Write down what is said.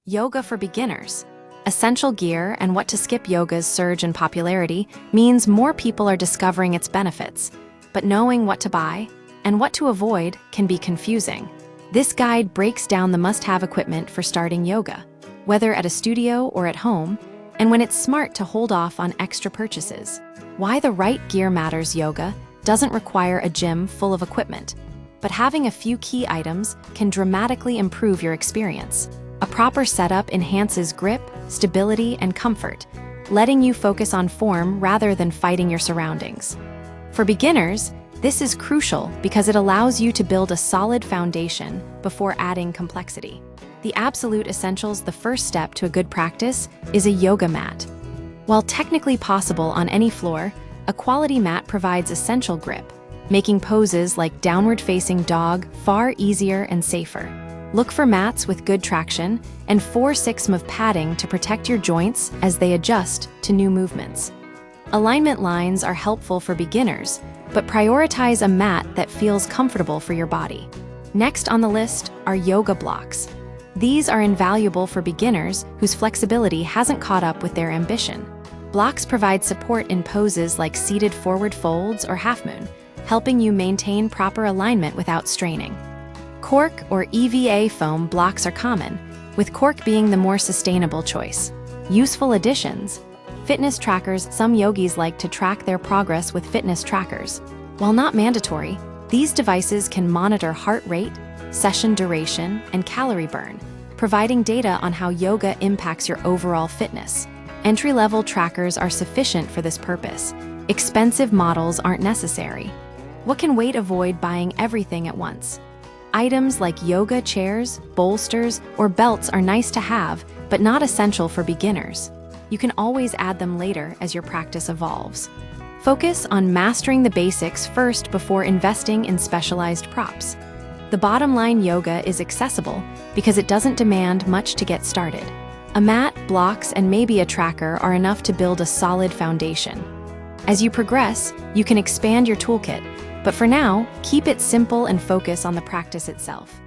Yoga for beginners. Essential gear and what to skip. Yoga's surge in popularity means more people are discovering its benefits, but knowing what to buy and what to avoid can be confusing. This guide breaks down the must-have equipment for starting yoga, whether at a studio or at home, and when it's smart to hold off on extra purchases. Why the right gear matters. Yoga doesn't require a gym full of equipment, but having a few key items can dramatically improve your experience. A proper setup enhances grip, stability, and comfort, letting you focus on form rather than fighting your surroundings. For beginners, this is crucial because it allows you to build a solid foundation before adding complexity. The absolute essentials. The first step to a good practice is a yoga mat. While technically possible on any floor, a quality mat provides essential grip, making poses like downward-facing dog far easier and safer. Look for mats with good traction and 4/6 of padding to protect your joints as they adjust to new movements. Alignment lines are helpful for beginners, but prioritize a mat that feels comfortable for your body. Next on the list are yoga blocks. These are invaluable for beginners whose flexibility hasn't caught up with their ambition. Blocks provide support in poses like seated forward folds or half moon, helping you maintain proper alignment without straining. Cork or EVA foam blocks are common, with cork being the more sustainable choice. Useful additions. Fitness trackers. Some yogis like to track their progress with fitness trackers. While not mandatory, these devices can monitor heart rate, session duration, and calorie burn, providing data on how yoga impacts your overall fitness. Entry-level trackers are sufficient for this purpose. Expensive models aren't necessary. What can wait? Avoid buying everything at once. Items like yoga chairs, bolsters, or belts are nice to have, but not essential for beginners. You can always add them later as your practice evolves. Focus on mastering the basics first before investing in specialized props. The bottom line: yoga is accessible because it doesn't demand much to get started. A mat, blocks, and maybe a tracker are enough to build a solid foundation. As you progress, you can expand your toolkit, but for now, keep it simple and focus on the practice itself.